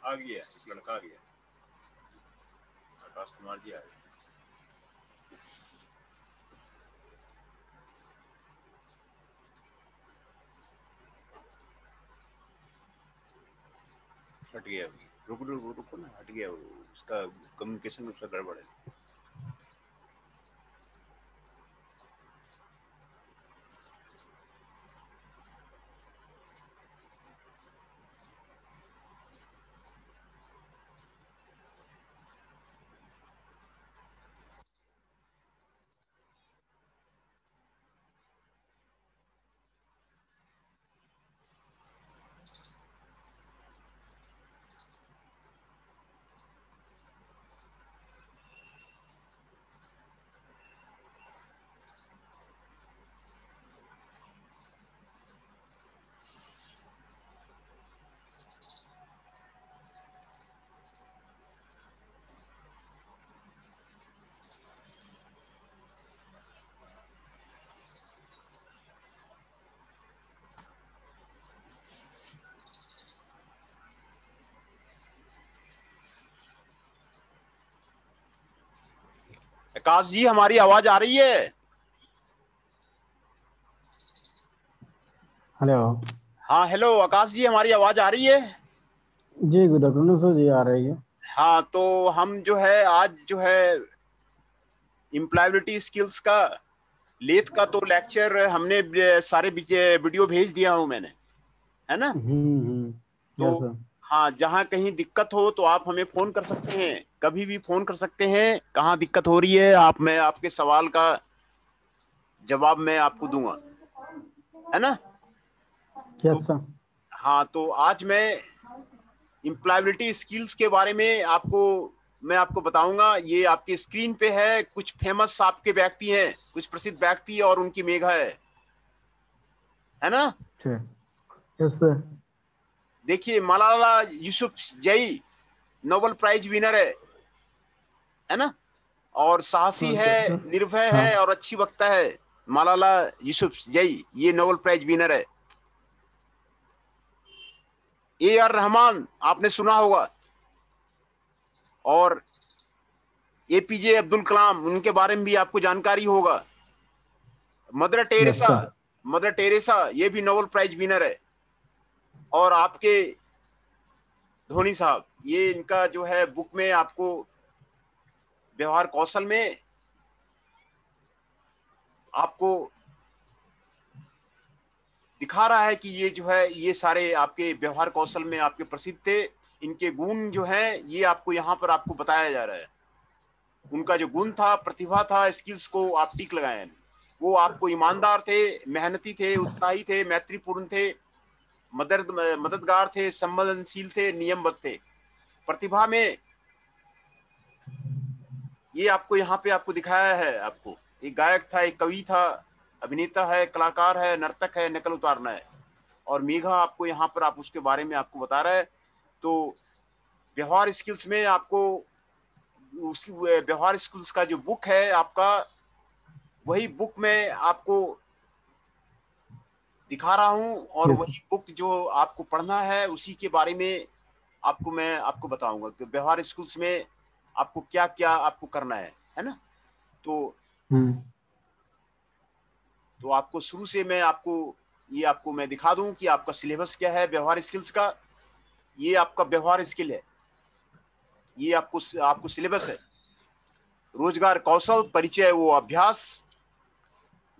आ गया, एक लड़का आ गया, आकाश कुमार जी आ गए। हट गया, रुको ना, हट गया, उसका कम्युनिकेशन उसका गड़बड़ है। आकाश जी, हमारी आवाज आ रही है? हेलो। हाँ हेलो आकाश जी, हमारी आवाज आ रही है? जी गुड आफ्टरनून सर जी, आ रही है। हाँ, तो हम जो है आज जो है एम्प्लॉयबिलिटी स्किल्स का लेथ का तो लेक्चर हमने सारे वीडियो भेज दिया हूं मैंने, है ना? यस तो सर। हाँ, जहाँ कहीं दिक्कत हो तो आप हमें फोन कर सकते हैं, कभी भी फोन कर सकते हैं। कहाँ दिक्कत हो रही है आप, मैं आपके सवाल का जवाब मैं आपको दूंगा, है ना? तो यस सर। हाँ, तो आज मैं एम्प्लॉयबिलिटी स्किल्स के बारे में मैं आपको बताऊंगा। ये आपकी स्क्रीन पे है, कुछ फेमस आपके व्यक्ति हैं, कुछ प्रसिद्ध व्यक्ति और उनकी मेघा है ना? Yes sir. देखिए, Malala Yousafzai Nobel prize winner है ना? और साहसी है, यस सर। निर्भय हाँ। है और अच्छी वक्ता है। मलाला यूसुफजई ये नोबेल प्राइज विनर है। AR रहमान आपने सुना होगा, और APJ अब्दुल कलाम, उनके बारे में भी आपको जानकारी होगा। Mother yes Teresa, sir. Mother Teresa ये भी नोबेल प्राइज विनर है। और आपके धोनी साहब, ये इनका जो है बुक में आपको व्यवहार कौशल में आपको दिखा रहा है कि ये जो है ये सारे आपके व्यवहार कौशल में आपके प्रसिद्ध थे। इनके गुण जो हैं ये आपको यहाँ पर आपको बताया जा रहा है। उनका जो गुण था, प्रतिभा था, स्किल्स को आप टिक लगाए। वो आपको ईमानदार थे, मेहनती थे, उत्साही थे, मैत्रीपूर्ण थे, मददगार थे, संवेदनशील थे, नियमबद्ध थे। प्रतिभा में ये आपको यहाँ पे आपको दिखाया है। आपको एक गायक था, एक कवि था, अभिनेता है, कलाकार है, नर्तक है, नकल उतारना है। और मेघा आपको यहाँ पर आप उसके बारे में आपको बता रहा है। तो व्यवहार स्किल्स में आपको उसकी व्यवहार स्किल्स का जो बुक है आपका, वही बुक में आपको दिखा रहा हूं। और यस। वही बुक जो आपको पढ़ना है उसी के बारे में मैं आपको बताऊंगा कि व्यवहार स्किल्स में आपको क्या क्या आपको करना है ना? तो हम्म। आपको शुरू से आपको मैं दिखा दूं कि आपका सिलेबस क्या है व्यवहार स्किल्स का। ये आपका व्यवहार स्किल है, ये आपको सिलेबस है। रोजगार कौशल, परिचय वो अभ्यास,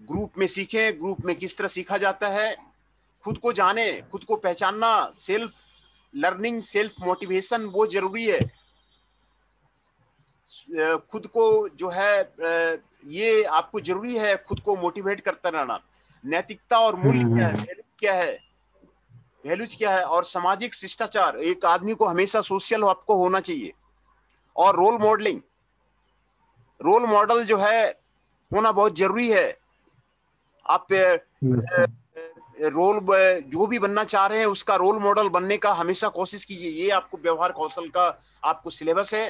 ग्रुप में सीखें, ग्रुप में किस तरह सीखा जाता है, खुद को जाने, खुद को पहचानना, सेल्फ लर्निंग, सेल्फ मोटिवेशन वो जरूरी है। खुद को जो है ये आपको जरूरी है, खुद को मोटिवेट करता रहना। नैतिकता और मूल्य क्या है, वैल्यूज क्या है, वैल्यूज क्या है, और सामाजिक शिष्टाचार। एक आदमी को हमेशा सोशल आपको होना चाहिए। और रोल मॉडलिंग, रोल मॉडल जो है होना बहुत जरूरी है। आप यस सर। रोल जो भी बनना चाह रहे हैं उसका रोल मॉडल बनने का हमेशा कोशिश कीजिए। ये आपको व्यवहार कौशल का आपको सिलेबस है,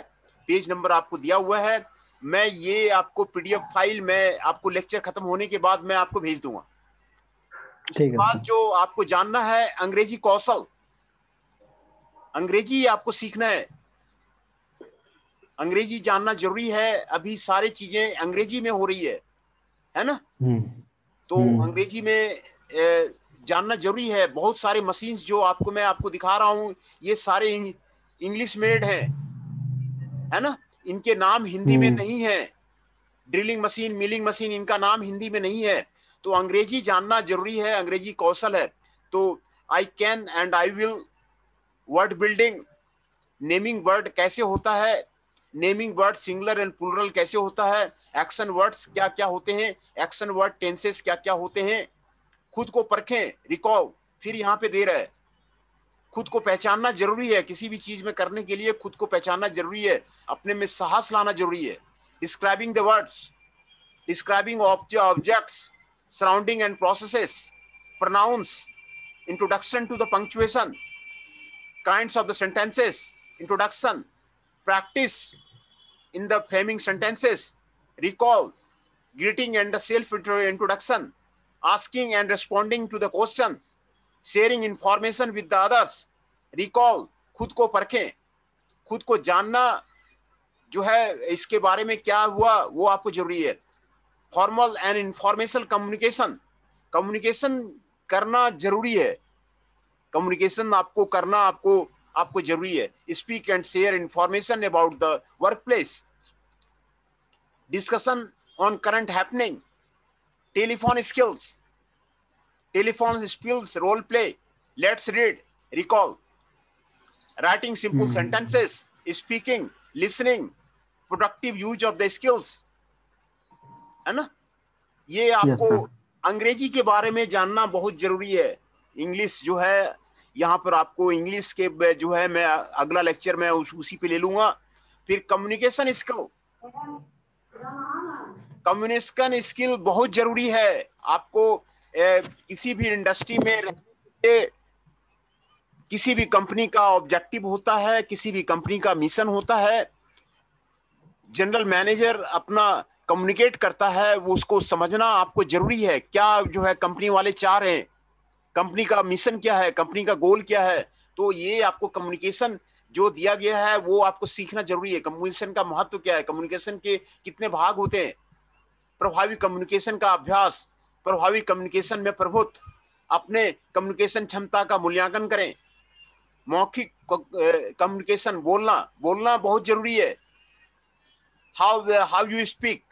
पेज नंबर आपको दिया हुआ है। मैं ये आपको PDF फाइल मैं आपको लेक्चर खत्म होने के बाद मैं आपको भेज दूंगा। उसके ठीक है बाद सर। जो आपको जानना है अंग्रेजी कौशल, अंग्रेजी आपको सीखना है, अंग्रेजी जानना जरूरी है। अभी सारी चीजें अंग्रेजी में हो रही है ना। तो अंग्रेजी में जानना जरूरी है। बहुत सारे मशीन्स जो मैं आपको दिखा रहा हूँ, ये सारे इंग्लिश मेड हैं, है ना। इनके नाम हिंदी में नहीं है। ड्रिलिंग मशीन, मिलिंग मशीन, इनका नाम हिंदी में नहीं है। तो अंग्रेजी जानना जरूरी है, अंग्रेजी कौशल है। तो I can and I will, word building, naming word कैसे होता है, naming word singular and plural कैसे होता है, एक्शन वर्ड्स क्या क्या होते हैं, एक्शन वर्ड टेंसेस क्या क्या होते हैं, खुद को परखें, रिकॉल, फिर यहाँ पे दे रहा है खुद को पहचानना जरूरी है। किसी भी चीज में करने के लिए खुद को पहचानना जरूरी है, अपने में साहस लाना जरूरी है। Describing the words, describing objects, surrounding and processes, pronouns, introduction to the punctuation, kinds of the sentences, introduction, practice in the framing sentences, recall, greeting and the self introduction, asking and responding to the questions, sharing information with the others, recall, खुद को परखें, खुद को जानना जो है इसके बारे में क्या हुआ वो आपको जरूरी है। Formal and informational communication, communication करना जरूरी है, कम्युनिकेशन आपको करना आपको जरूरी है। Speak and share information about the work place, discussion on current happening, telephone skills, role play, let's read, recall, writing simple sentences, speaking, listening, productive use of the skills, है ना। ये आपको अंग्रेजी के बारे में जानना बहुत जरूरी है। इंग्लिश जो है यहाँ पर आपको इंग्लिश के जो है मैं अगला लेक्चर में उसी पे ले लूंगा। फिर कम्युनिकेशन स्किल बहुत जरूरी है आपको। किसी भी इंडस्ट्री में किसी भी कंपनी का ऑब्जेक्टिव होता है, किसी भी कंपनी का मिशन होता है। जनरल मैनेजर अपना कम्युनिकेट करता है, वो उसको समझना आपको जरूरी है। क्या जो है कंपनी वाले चाह रहे हैं, कंपनी का मिशन क्या है, कंपनी का गोल क्या है। तो ये आपको कम्युनिकेशन जो दिया गया है वो आपको सीखना जरूरी है। कम्युनिकेशन का महत्व क्या है, कम्युनिकेशन के कितने भाग होते हैं, प्रभावी कम्युनिकेशन का अभ्यास, प्रभावी कम्युनिकेशन में प्रभुत्व, अपने कम्युनिकेशन क्षमता का मूल्यांकन करें। मौखिक कम्युनिकेशन, बोलना बहुत जरूरी है। हाउ यू स्पीक,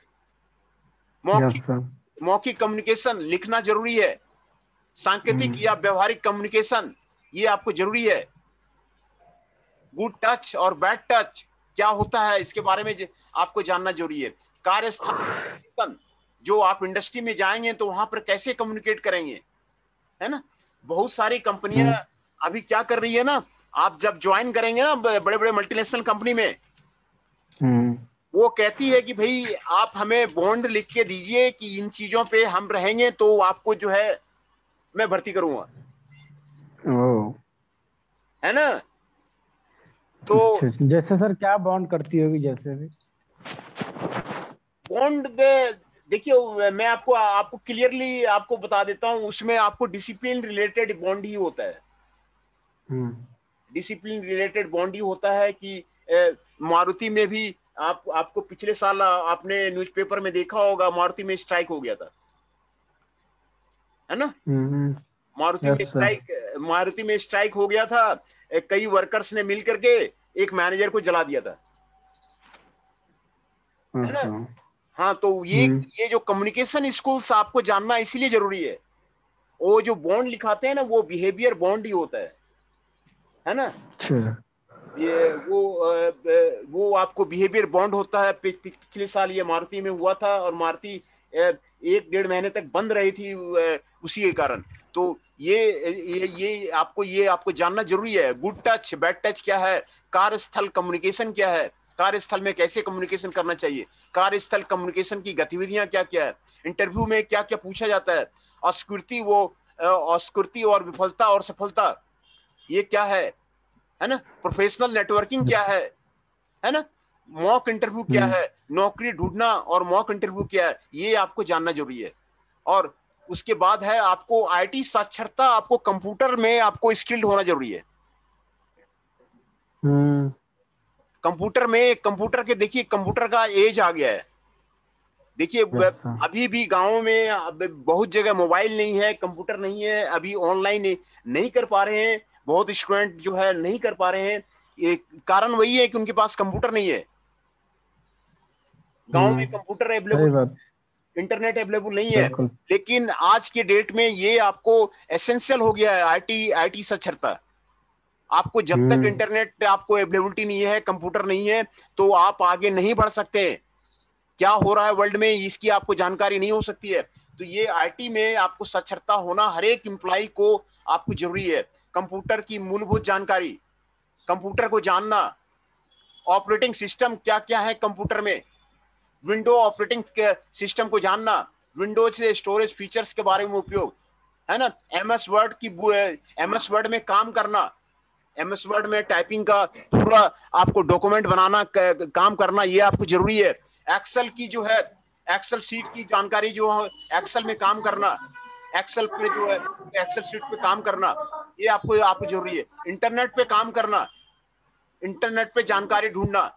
मौखिक कम्युनिकेशन, लिखना जरूरी है। सांकेतिक या व्यवहारिक कम्युनिकेशन ये आपको जरूरी है। गुड टच और बैड टच क्या होता है इसके बारे में आपको जानना जरूरी है। कार्यस्थल, जो आप इंडस्ट्री में जाएंगे तो वहां पर कैसे कम्युनिकेट करेंगे, है ना। बहुत सारी कंपनियां अभी क्या कर रही है ना, आप जब ज्वाइन करेंगे ना बड़े बड़े मल्टीनेशनल कंपनी में, वो कहती है कि भाई आप हमें बॉन्ड लिख के दीजिए कि इन चीजों पे हम रहेंगे तो आपको जो है मैं भर्ती करूंगा, है ना। तो जैसे सर क्या बॉन्ड करती होगी, जैसे भी बॉन्ड में देखिए मैं आपको क्लियरली आपको बता देता हूं, उसमें आपको डिसिप्लिन रिलेटेड बॉन्ड ही होता है। डिसिप्लिन रिलेटेड बॉन्ड ही होता है कि मारुति में भी आपको पिछले साल आपने न्यूज़पेपर में देखा होगा, मारुति में स्ट्राइक हो गया था, है ना। मारुति में स्ट्राइक हो गया था। कई वर्कर्स ने मिल करके एक मैनेजर को जला दिया था, है ना। हाँ, तो ये जो कम्युनिकेशन स्किल्स आपको जानना इसीलिए जरूरी है। वो जो बॉन्ड लिखाते हैं ना वो बिहेवियर बॉन्ड ही होता है ना। ये वो आपको बिहेवियर बॉन्ड होता है। पिछले साल ये मारुति में हुआ था और मारुति 1-1.5 महीने तक बंद रही थी उसी के कारण। तो ये आपको जानना जरूरी है। गुड टच, बैड टच क्या है, कार्यस्थल कम्युनिकेशन क्या है, कार्यस्थल में कैसे कम्युनिकेशन करना चाहिए, कार्यस्थल कम्युनिकेशन की गतिविधियां क्या क्या है, इंटरव्यू में क्या क्या पूछा जाता है, अस्वीकृति और विफलता और सफलता ये क्या है ना। प्रोफेशनल नेटवर्किंग क्या है ना। मॉक इंटरव्यू क्या है, नौकरी ढूंढना और मॉक इंटरव्यू क्या है, ये आपको जानना जरूरी है। और उसके बाद है आपको आईटी साक्षरता, आपको कंप्यूटर में आपको स्किल्ड होना जरूरी है। हम्म। कंप्यूटर के देखिए, कंप्यूटर का एज आ गया है। देखिए यस सर। अभी भी गांव में अब बहुत जगह मोबाइल नहीं है, कंप्यूटर नहीं है, अभी ऑनलाइन नहीं कर पा रहे हैं। बहुत स्टूडेंट जो है नहीं कर पा रहे हैं। ये कारण वही है कि उनके पास कंप्यूटर नहीं है। गांव में कंप्यूटर सही अवेलेबल, बात। इंटरनेट अवेलेबल नहीं है। बिल्कुल। लेकिन आज के डेट में ये आपको एसेंशियल हो गया है, आईटी साक्षरता। आपको जब तक हम्म। इंटरनेट आपको अवेलेबिलिटी नहीं है, कंप्यूटर नहीं है, तो आप आगे नहीं बढ़ सकते। क्या हो रहा है वर्ल्ड में इसकी आपको जानकारी नहीं हो सकती है। तो ये आईटी में आपको साक्षरता होना हर एक एम्प्लॉय को आपको जरूरी है। कंप्यूटर की मूलभूत जानकारी, कंप्यूटर को जानना, ऑपरेटिंग सिस्टम क्या क्या है कंप्यूटर में, विंडो ऑपरेटिंग सिस्टम को जानना, विंडोज से स्टोरेज फीचर्स के बारे में उपयोग, है ना। एमएस वर्ड में काम करना, एमएस वर्ड में टाइपिंग का पूरा आपको डॉक्यूमेंट बनाना काम करना, ये आपको जरूरी है। एक्सेल की जो है, एक्सेल सीट की जानकारी जो है, एक्सेल में काम करना, एक्सेल पे जो है, एक्सेल सीट पे काम करना, ये आपको आपको जरूरी है। इंटरनेट पे काम करना, इंटरनेट पे जानकारी ढूंढना,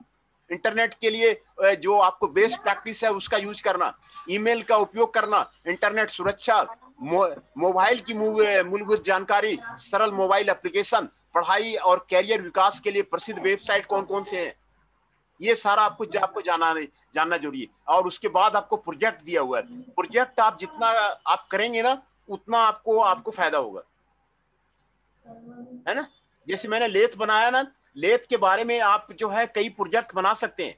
इंटरनेट के लिए जो आपको बेस्ट प्रैक्टिस है उसका यूज करना, ईमेल का उपयोग करना, इंटरनेट सुरक्षा, मोबाइल की मूलभूत जानकारी, सरल मोबाइल एप्लीकेशन, पढ़ाई और कैरियर विकास के लिए प्रसिद्ध वेबसाइट कौन कौन से हैं, ये सारा आपको जानना जरूरी है। और उसके बाद आपको प्रोजेक्ट दिया हुआ है। प्रोजेक्ट आप जितना आप करेंगे ना, उतना आपको आपको फायदा होगा, है ना। जैसे मैंने लेथ बनाया ना, लेथ के बारे में आप जो है कई प्रोजेक्ट बना सकते हैं,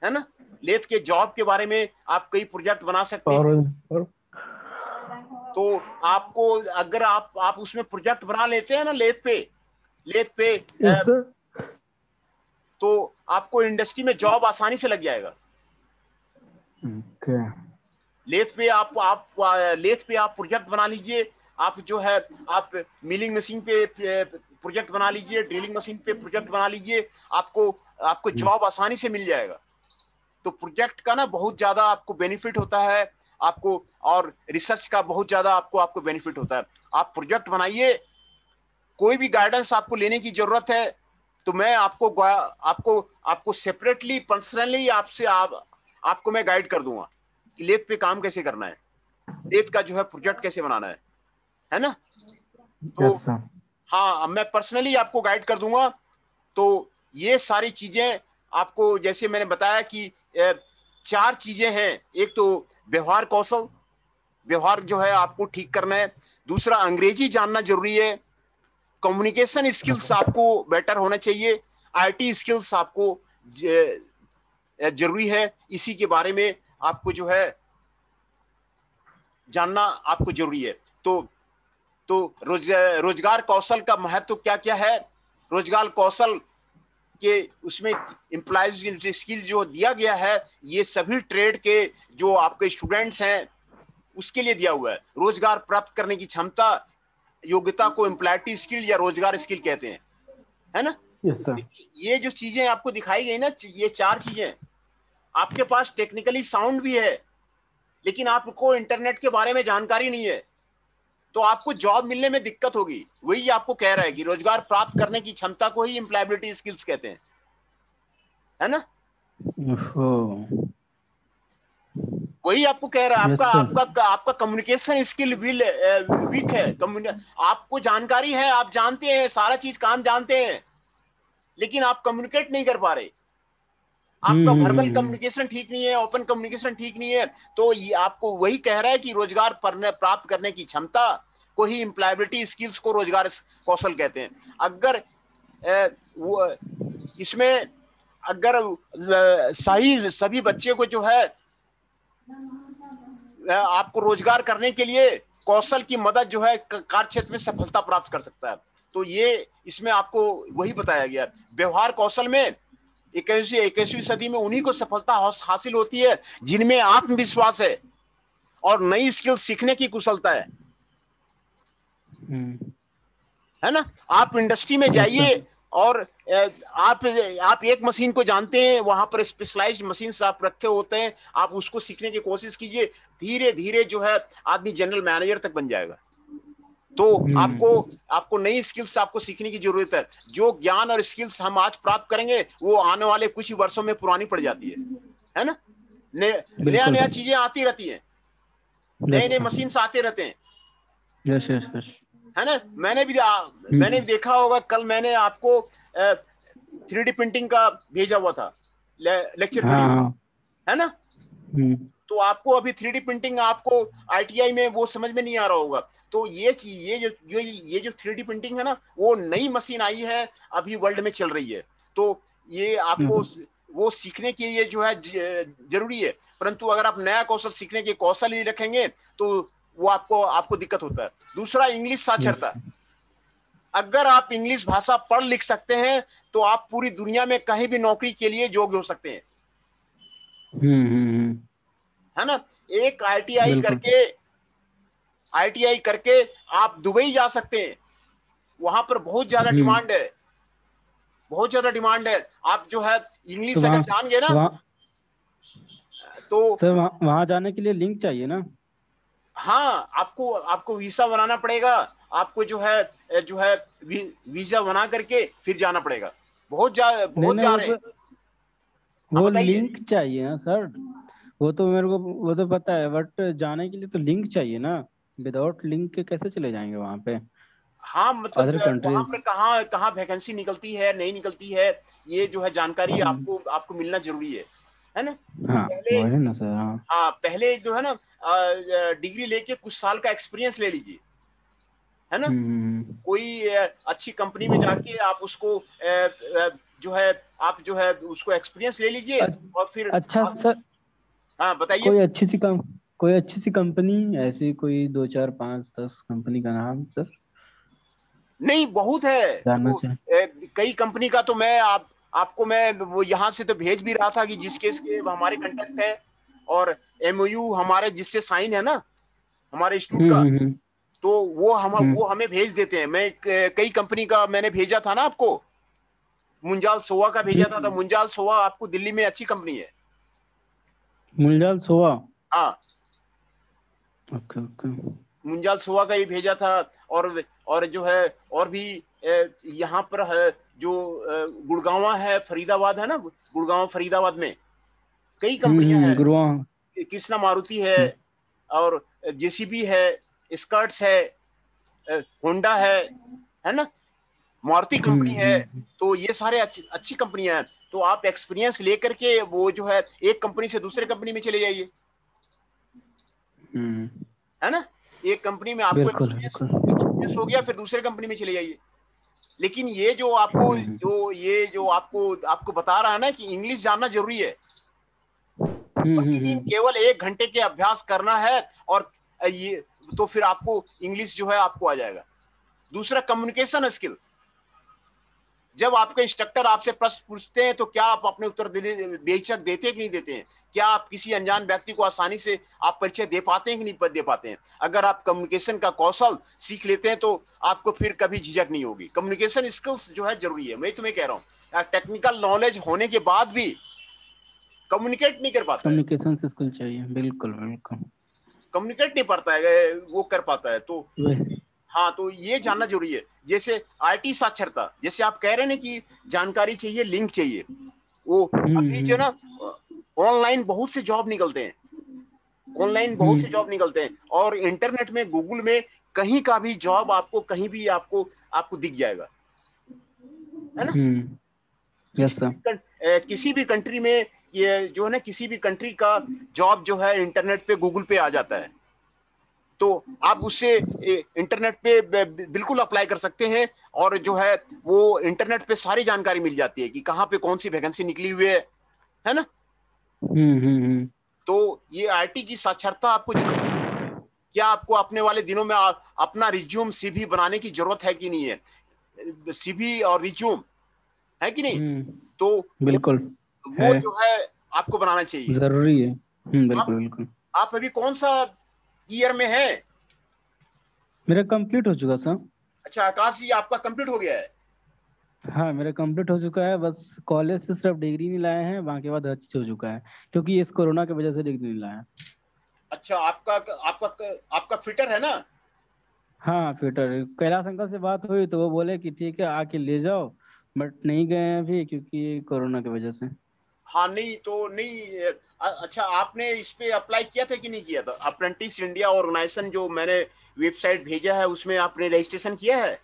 है ना। लेथ के जॉब के बारे में आप कई प्रोजेक्ट बना सकते हैं। और तो आपको अगर आप उसमें प्रोजेक्ट बना लेते हैं ना लेथ पे यस सर। तो आपको इंडस्ट्री में जॉब आसानी से लग जाएगा। ओके। लेथ पे आप प्रोजेक्ट बना लीजिए। आप जो है आप मिलिंग मशीन पे प्रोजेक्ट बना लीजिए, ड्रिलिंग मशीन पे प्रोजेक्ट बना लीजिए, आपको आपको जॉब आसानी से मिल जाएगा। तो प्रोजेक्ट का ना बहुत ज्यादा आपको बेनिफिट होता है आपको, और रिसर्च का बहुत ज्यादा आपको बेनिफिट होता है। आप प्रोजेक्ट बनाइए। कोई भी गाइडेंस आपको लेने की जरूरत है तो मैं आपको सेपरेटली पर्सनली आपको मैं गाइड कर दूंगा कि लेथ पे काम कैसे करना है, लेथ का जो है प्रोजेक्ट कैसे बनाना है ना। तो यस सर। हाँ, मैं पर्सनली आपको गाइड कर दूंगा। तो ये सारी चीजें आपको, जैसे मैंने बताया कि 4 चीजें हैं। एक तो व्यवहार कौशल, व्यवहार जो है आपको ठीक करना है। दूसरा, अंग्रेजी जानना जरूरी है। कम्युनिकेशन स्किल्स आपको बेटर होना चाहिए। आईटी स्किल्स आपको जरूरी है। इसी के बारे में आपको जो है जानना आपको जरूरी है। तो रोजगार कौशल का महत्व क्या क्या है। रोजगार कौशल के उसमें एम्प्लॉयज स्किल जो दिया गया है, ये सभी ट्रेड के जो आपके स्टूडेंट्स हैं उसके लिए दिया हुआ है। रोजगार प्राप्त करने की क्षमता, योग्यता को एम्प्लॉयटी स्किल या रोजगार स्किल कहते हैं, है ना। Yes sir. ये जो चीजें आपको दिखाई गई ना, ये 4 चीजें, आपके पास टेक्निकली साउंड भी है लेकिन आपको इंटरनेट के बारे में जानकारी नहीं है, तो आपको जॉब मिलने में दिक्कत होगी। वही आपको कह रहा है कि रोजगार प्राप्त करने की क्षमता को ही एम्प्लॉयबिलिटी स्किल्स कहते हैं, है ना। ओहो। वही आपको कह रहा है। यस आपका सर। आपका आपका कम्युनिकेशन स्किल वीक है। आपको जानकारी है, आप जानते हैं सारा चीज, काम जानते हैं, लेकिन आप कम्युनिकेट नहीं कर पा रहे। आपका वर्बल कम्युनिकेशन ठीक नहीं है, ओपन कम्युनिकेशन ठीक नहीं है। तो ये आपको वही कह रहा है कि रोजगार प्राप्त करने की क्षमता को ही एम्प्लॉयबिलिटी स्किल्स को रोजगार कौशल कहते हैं। अगर इसमें अगर सही सभी बच्चे को जो है आपको रोजगार करने के लिए कौशल की मदद जो है कार्य क्षेत्र में सफलता प्राप्त कर सकता है। तो ये इसमें आपको वही बताया गया। व्यवहार कौशल में 21वीं सदी में उन्हीं को सफलता हासिल होती है जिनमें आत्मविश्वास है और नई स्किल सीखने की कुशलता है ना। आप इंडस्ट्री में जाइए और आप एक मशीन को जानते हैं, वहां पर स्पेशलाइज्ड मशीन आप रखे होते हैं, आप उसको सीखने की कोशिश कीजिए। धीरे धीरे जो है आदमी जनरल मैनेजर तक बन जाएगा। तो आपको आपको नई स्किल्स आपको सीखने की जरूरत है। जो ज्ञान और स्किल्स हम आज प्राप्त करेंगे वो आने वाले कुछ ही वर्षों में पुरानी पड़ जाती है ना। नया बिल्कुल। नया चीजें आती रहती हैं, नए यस नए सर। मशीन आते रहते हैं, यस यस यस। है ना। मैंने भी देखा होगा, कल मैंने आपको 3D प्रिंटिंग का भेजा हुआ था लेक्चर हाँ वीडियो, हाँ। है ना। तो आपको अभी 3D प्रिंटिंग आपको आईटीआई में वो समझ में नहीं आ रहा होगा। तो ये जो 3D प्रिंटिंग है ना, वो नई मशीन आई है, अभी वर्ल्ड में चल रही है। तो ये आपको वो सीखने के लिए जो है जरूरी है। परंतु अगर आप नया कौशल सीखने के कौशल ही रखेंगे तो वो आपको आपको दिक्कत होता है। दूसरा, इंग्लिश यस। साक्षरता। अगर आप इंग्लिश भाषा पढ़ लिख सकते हैं तो आप पूरी दुनिया में कहीं भी नौकरी के लिए योग्य हो सकते हैं, हम्म। है ना। एक बिल्कुल। आईटीआई करके आप दुबई जा सकते हैं, वहां पर बहुत ज्यादा डिमांड है, बहुत ज्यादा डिमांड है। आप जो है तो इंग्लिश अगर वहाँ जान गए ना वहाँ तो सर वहाँ जाने के लिए लिंक चाहिए ना? हाँ, आपको आपको वीसा बनाना पड़ेगा। आपको जो है वीजा बना करके फिर जाना पड़ेगा। नहीं बहुत नहीं, जा रहे हैं। हाँ, वो बताइए। लिंक चाहिए ना सर। वो तो मेरे को वो तो पता है, बट जाने के लिए तो लिंक चाहिए ना। विदाउट लिंक के कैसे चले जाएंगे वहाँ पे हाँ, मतलब अदर वहां कंट्रीज? पर कहाँ कहाँ वैकेंसी निकलती है, नहीं निकलती है, ये जो है जानकारी आपको आपको मिलना जरूरी है ना। हाँ पहले वही ना सर। हाँ। हाँ, पहले जो है ना डिग्री लेके कुछ साल का एक्सपीरियंस ले लीजिए, है ना। कोई अच्छी कंपनी में जाके आप उसको जो है आप जो है उसको एक्सपीरियंस ले लीजिए अ- और फिर अच्छा आप। सर, हाँ, बताइए। कोई अच्छी सी कम कोई अच्छी सी कंपनी ऐसी, कोई 2 4 5 10 कंपनी का नाम सर नहीं, बहुत है जानना वो। चाहे। कई कंपनी का तो मैं आपको मैं वो यहाँ से तो भेज भी रहा था कि जिसके इसके हमारे कांटेक्ट है, और एमओयू हमारे जिससे साइन है ना, हमारे इंस्टीट्यूट का। हम्म। तो हम्म। वो हमें भेज देते हैं। मैं कई कंपनी का मैंने भेजा था ना आपको, मुंजाल सोवा का भेजा था। हम्म। मुंजाल सोवा आपको दिल्ली में अच्छी कंपनी है। मुलजाल सोवा। हाँ, ओके ओके। मुंजाल सोवा का ही भेजा था। और जो है और भी यहाँ पर है, जो गुड़गांव है, फरीदाबाद है ना, गुड़गांव फरीदाबाद में कई कंपनियां हैं। गुरुआ। कृष्णा मारुति है, और जेसीबी है, स्कर्ट्स है, होंडा है ना, मारुति कंपनी है। तो ये सारे अच्छी कंपनियां हैं। तो आप एक्सपीरियंस लेकर के वो जो है एक कंपनी से दूसरे कंपनी में चले जाइए, हम्म। है ना। एक कंपनी में आपको बिल्कुल एक्सपीरियंस बिल्कुल। एक्सपीरियंस हो गया, फिर दूसरे कंपनी में चले जाइए। लेकिन ये जो आपको ये जो आपको आपको बता रहा है ना कि इंग्लिश जानना जरूरी है। प्रतिदिन हम्म। केवल 1 घंटे के अभ्यास करना है, और ये तो फिर आपको इंग्लिश जो है आपको आ जाएगा। दूसरा, कम्युनिकेशन स्किल। जब आपके इंस्ट्रक्टर आपसे प्रश्न पूछते हैं तो क्या आप अपने उत्तर देने बेहिचक देते हैं कि नहीं देते हैं? क्या आप किसी अनजान व्यक्ति को आसानी से आप परिचय दे पाते हैं कि नहीं दे पाते हैं? अगर आप कम्युनिकेशन का कौशल सीख लेते हैं तो आपको फिर कभी झिझक नहीं होगी। कम्युनिकेशन स्किल्स जो है जरूरी है, मैं तुम्हें कह रहा हूँ। टेक्निकल नॉलेज होने के बाद भी कम्युनिकेट नहीं कर पाता है, कम्युनिकेशन स्किल चाहिए, बिल्कुल बिल्कुल। कम्युनिकेट नहीं पाता है वो कर पाता है। तो वही। हाँ, तो ये जानना जरूरी है। जैसे आईटी साक्षरता, जैसे आप कह रहे हैं ना कि जानकारी चाहिए, लिंक चाहिए। वो अभी जो ना ऑनलाइन बहुत से जॉब निकलते हैं, ऑनलाइन बहुत से जॉब निकलते हैं, और इंटरनेट में गूगल में कहीं का भी जॉब आपको कहीं भी आपको आपको दिख जाएगा, है ना। Yes sir. किसी भी कंट्री में ये जो है ना, किसी भी कंट्री का जॉब जो है इंटरनेट पे गूगल पे आ जाता है। तो आप उससे इंटरनेट पे बिल्कुल अप्लाई कर सकते हैं, और जो है वो इंटरनेट पे सारी जानकारी मिल जाती है कि कहाँ पे कौन सी वैकेंसी निकली हुई है ना। तो ये आईटी की साक्षरता आपको जरूर है। क्या आपको अपने वाले दिनों में अपना रिज्यूम सीवी बनाने की जरूरत है कि नहीं है? सीवी और रिज्यूम है कि नहीं? तो बिल्कुल है, वो जो है आपको बनाना चाहिए। जरूरी है। आप बिल्कुल बिल्कुल। आप अभी कौन सा ईयर में है? मेरा कंप्लीट हो चुका सर। अच्छा, आकाश जी, आपका कंप्लीट हो गया है। हाँ मेरा कंप्लीट हो चुका है, बस कॉलेज से सिर्फ डिग्री नहीं लाए हैं, बाकी बाद हर चीज हो चुका है। क्योंकि इस कोरोना की वजह से डिग्री नहीं लाया। अच्छा, आपका आपका आपका फिटर है ना? हाँ फिटर कैलाश अंकल से बात हुई तो वो बोले कि ठीक है आके ले जाओ, बट नहीं गए हैं अभी क्योंकि कोरोना की वजह से। हाँ नहीं तो नहीं अच्छा आपने इस पे अप्लाई किया था कि नहीं किया था? अप्रेंटिस इंडिया ऑर्गेनाइजेशन जो मैंने वेबसाइट भेजा है उसमें आपने रजिस्ट्रेशन किया है?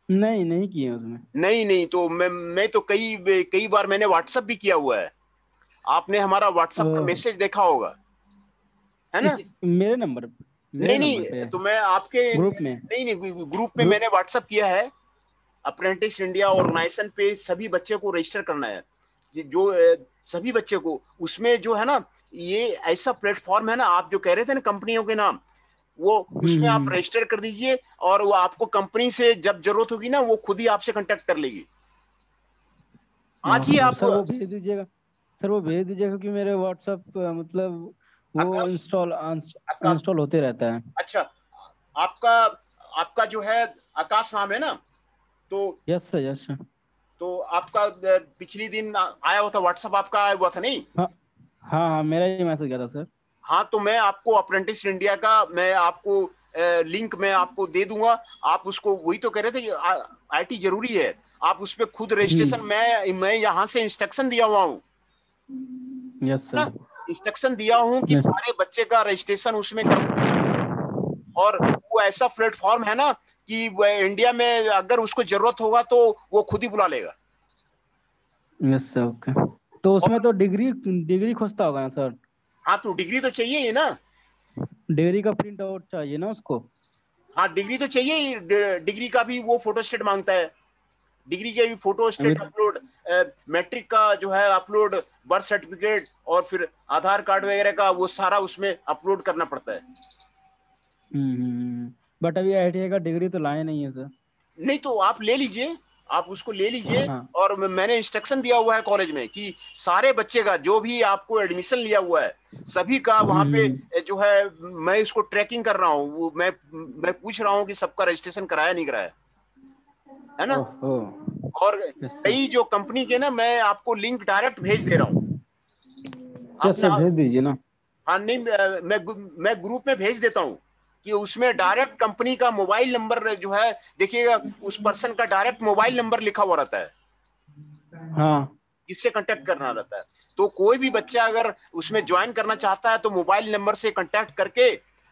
नहीं नहीं किए उसमें। नहीं नहीं तो मैं तो कई कई बार मैंने व्हाट्सएप भी किया हुआ है। आपने हमारा व्हाट्सएप का ओह, मैसेज देखा होगा, है ना? इस मेरे नंबर पे, मेरे नहीं नंबर पे नहीं तो मैं आपके ग्रुप में। नहीं नहीं ग्रुप में ग्रुप। मैंने व्हाट्सएप किया है। अप्रेंटिस इंडिया ऑर्गेनाइजेशन पे सभी बच्चे को रजिस्टर करना है। जो सभी बच्चे को उसमें जो है ना, ये ऐसा प्लेटफॉर्म है ना, आप जो कह रहे थे ना कंपनियों के नाम, वो उसमें आप हम्म। रजिस्टर कर दीजिए और वो आपको कंपनी से जब जरूरत होगी ना वो खुद ही आपसे कांटेक्ट कर लेगी। आज ही ओहो आप सर वो भेज दीजिएगा। सर वो भेज दीजिएगा क्योंकि मेरे व्हाट्सएप मतलब वो आकाश इंस्टॉल आकाश अनइंस्टॉल होते रहता है। अच्छा आपका आपका जो है आकाश नाम है ना? तो यस सर, यस सर। तो आपका पिछली दिन आया हुआ था, व्हाट्सएप आपका आया हुआ था नहीं? हाँ हाँ हाँ, मेरा ही मैसेज गया था सर। हाँ तो मैं आपको अप्रेंटिस इंडिया का मैं आपको लिंक मैं आपको दे दूंगा। आप उसको, वही तो कह रहे थे कि आईटी जरूरी है, आप उस पर खुद रजिस्ट्रेशन, हम्म। मैं यहाँ से इंस्ट्रक्शन दिया हुआ हूँ यस ना, सर। इंस्ट्रक्शन दिया हूँ कि यस। सारे बच्चे का रजिस्ट्रेशन उसमें कर। और वो ऐसा प्लेटफॉर्म है ना कि इंडिया में अगर उसको जरूरत होगा तो वो खुद ही बुला लेगा। Yes sir, okay. तो उसमें और तो डिग्री डिग्री खोजता होगा ना सर? हाँ तो डिग्री तो चाहिए ही ना। डिग्री का प्रिंट आउट चाहिए ना उसको? हाँ डिग्री तो चाहिए ही, डिग्री का भी वो फोटो स्टेट मांगता है। डिग्री के भी photostat with. Upload, matric का जो है अपलोड, बर्थ सर्टिफिकेट और फिर आधार कार्ड वगैरह का वो सारा उसमें अपलोड करना पड़ता है। बट अभी आईटीआई का डिग्री तो लाए नहीं है सर। नहीं तो आप ले लीजिए, आप उसको ले लीजिए। हाँ। और मैंने इंस्ट्रक्शन दिया हुआ है कॉलेज में कि सारे बच्चे का जो भी आपको एडमिशन लिया हुआ है सभी का वहां पे जो है, मैं इसको ट्रैकिंग कर रहा हूँ, वो मैं पूछ रहा हूँ कि सबका रजिस्ट्रेशन कराया नहीं कराया, है ना? ओहो। और यस सर। कई जो कंपनी के ना मैं आपको लिंक डायरेक्ट भेज दे रहा हूँ। यस आपने सर, भेज दीजिए ना। हाँ नहीं मैं ग्रुप में भेज देता हूँ कि उसमें डायरेक्ट कंपनी का मोबाइल नंबर जो है, देखिएगा उस पर्सन का डायरेक्ट मोबाइल नंबर लिखा हुआ रहता है, हाँ। किससे कांटेक्ट करना रहता है। तो कोई भी बच्चा अगर उसमें ज्वाइन करना चाहता है तो मोबाइल नंबर से कांटेक्ट करके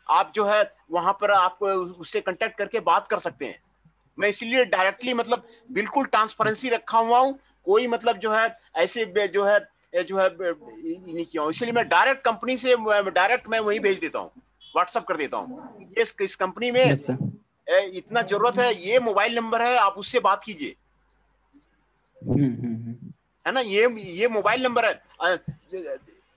आप जो है वहां पर आप उससे कांटेक्ट करके बात कर सकते हैं। मैं इसीलिए डायरेक्टली मतलब बिल्कुल ट्रांसपेरेंसी रखा हुआ हूँ। कोई मतलब जो है ऐसे जो है नहीं किया हूँ, इसलिए मैं डायरेक्ट कंपनी से डायरेक्ट मैं वही भेज देता हूँ, व्हाट्सअप कर देता हूँ। ये इस कंपनी में यस सर। इतना जरूरत है, ये मोबाइल नंबर है, आप उससे बात कीजिए, हम्म। है ना? ये मोबाइल नंबर है।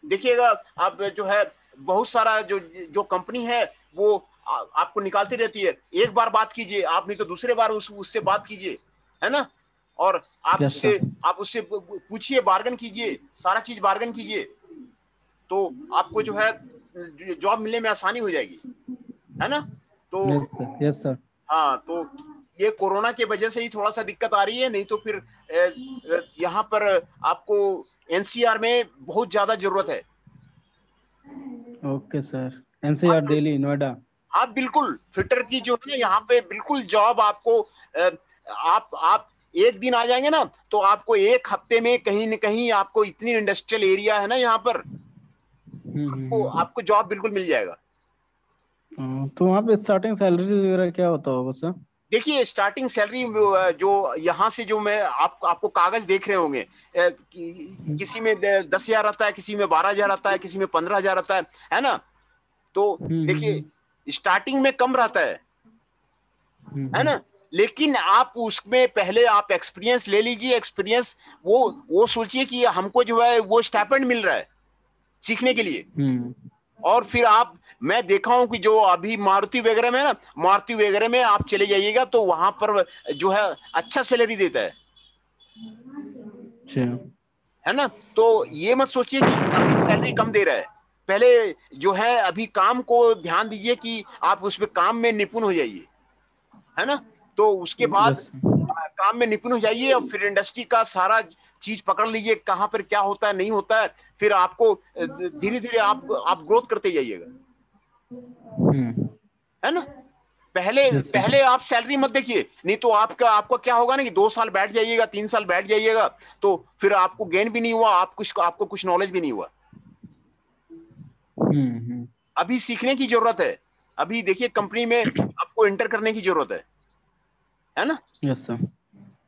देखिएगा आप जो है बहुत सारा जो जो कंपनी है वो आपको निकालती रहती है। एक बार बात कीजिए आप, नहीं तो दूसरे बार उससे बात कीजिए, है ना? और यस सर। आप उससे पूछिए, बार्गन कीजिए, सारा चीज बार्गन कीजिए, तो आपको जो है जॉब मिलने में आसानी हो जाएगी, है ना? तो यस सर। Yes sir. हाँ तो ये कोरोना के वजह से ही थोड़ा सा दिक्कत आ रही है, नहीं तो फिर यहाँ पर आपको एनसीआर में बहुत ज्यादा जरूरत है। Okay sir. एनसीआर आप दिल्ली नोएडा। आप बिल्कुल फिटर की जो है ना यहाँ पे बिल्कुल जॉब आपको आप एक दिन आ जाएंगे ना तो आपको एक हफ्ते में कहीं न कहीं आपको, इतनी इंडस्ट्रियल एरिया है ना यहाँ पर, आपको हम्म। आपको जॉब बिल्कुल मिल जाएगा। तो वहाँ पे स्टार्टिंग सैलरी वगैरह क्या होता होगा सर? देखिए स्टार्टिंग सैलरी जो यहाँ से जो मैं आपको कागज देख रहे होंगे, किसी में 10,000 आता है, किसी में 12,000 आता है, किसी में 15,000 आता है ना? तो देखिए हम्म। स्टार्टिंग में कम रहता है हम्म। ना? लेकिन आप उसमें पहले आप एक्सपीरियंस ले लीजिए, एक्सपीरियंस वो सोचिए कि हमको जो है वो स्टाइपेंड मिल रहा है सीखने के लिए। हम्म। और फिर आप, मैं देखा हूं कि जो अभी मारुति वगैरह में ना, मारुति वगैरह में आप चले जाइएगा तो वहां पर जो है अच्छा सैलरी देता अच्छा। है ना? तो ये मत सोचिए कि अभी सैलरी कम दे रहा है। पहले जो है अभी काम को ध्यान दीजिए कि आप उसमें काम में निपुण हो जाइए, है ना? तो उसके बाद यस। काम में निपुण हो जाइए और फिर इंडस्ट्री का सारा चीज पकड़ लीजिए, कहाँ पर क्या होता है नहीं होता है। फिर आपको धीरे धीरे आप ग्रोथ करते जाइएगा, हम्म। है ना? पहले Yes, sir. पहले आप सैलरी मत देखिए, नहीं तो आपका क्या होगा ना कि 2 साल बैठ जाइएगा, 3 साल बैठ जाइएगा, तो फिर आपको गेन भी नहीं हुआ, आपको कुछ नॉलेज भी नहीं हुआ। अभी सीखने की जरूरत है। अभी देखिए कंपनी में आपको इंटर करने की जरूरत है ना? Yes, sir.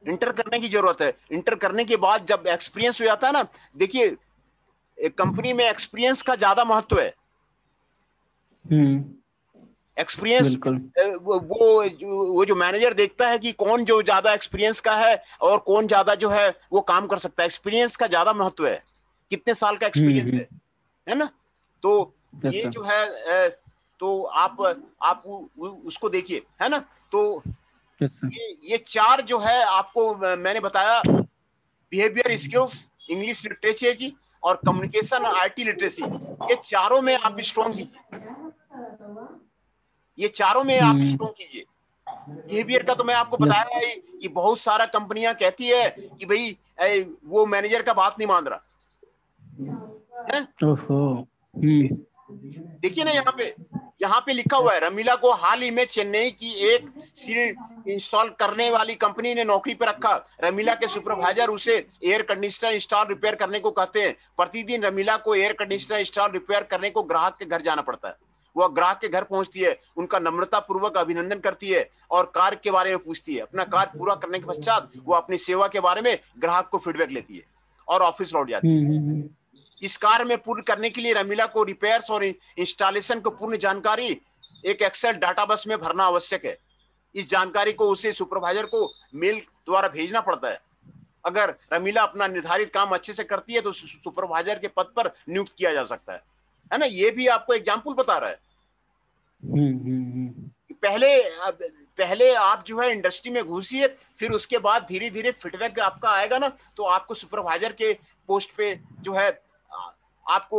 इंटर करने की जरूरत है। इंटर करने के बाद जब एक्सपीरियंस हो जाता है ना, देखिए कंपनी में एक्सपीरियंस का ज्यादा महत्व है। एक्सपीरियंस बिल्कुल। वो जो मैनेजर देखता है कि कौन जो ज्यादा एक्सपीरियंस का है और कौन ज्यादा जो है वो काम कर सकता है। एक्सपीरियंस का ज्यादा महत्व है, कितने साल का एक्सपीरियंस है ना? तो Yes, ये sir. जो है तो आप उसको देखिए, है ना? तो Yes, sir. ये 4 जो है आपको मैंने बताया, बिहेवियर स्किल्स, इंग्लिश लिटरेचर और कम्युनिकेशन और आईटी लिटरेसी, ये चारों में आप स्ट्रॉन्ग कीजिए। ये चारों में आप स्ट्रॉन्ग कीजिए। बिहेवियर का तो मैं आपको Yes. बताया है कि बहुत सारा कंपनियां कहती है कि भाई वो मैनेजर का बात नहीं मान रहा है। ओहो। देखिए ना, यहाँ पे लिखा हुआ है, रमीला को हाल ही में चेन्नई की एक सील इंस्टॉल करने वाली कंपनी ने नौकरी पर रखा। रमीला के सुपरवाइजर उसे एयर कंडीशनर इंस्टॉल रिपेयर करने को कहते हैं। प्रतिदिन रमीला को एयर कंडीशनर इंस्टॉल रिपेयर करने को ग्राहक के घर जाना पड़ता है। वह ग्राहक के घर पहुंचती है, उनका नम्रता पूर्वक अभिनंदन करती है और कार्य के बारे में पूछती है। अपना कार्य पूरा करने के पश्चात वो अपनी सेवा के बारे में ग्राहक को फीडबैक लेती है और ऑफिस लौट जाती है। इस कार्य में पूर्ण करने के लिए रमीला को रिपेयर्स और इंस्टॉलेशन को पूर्ण जानकारी एक एक्सेल डाटाबेस में भरना आवश्यक है। इस जानकारी को उसे सुपरवाइजर को मेल द्वारा भेजना पड़ता है। अगर रमीला अपना निर्धारित काम अच्छे से करती है तो सुपरवाइजर के पद पर नियुक्त किया जा सकता है ना? ये भी आपको एग्जाम्पल बता रहा है। पहले आप जो है इंडस्ट्री में घुसिए, फिर उसके बाद धीरे धीरे फीडबैक आपका आएगा ना, तो आपको सुपरवाइजर के पोस्ट पे जो है आपको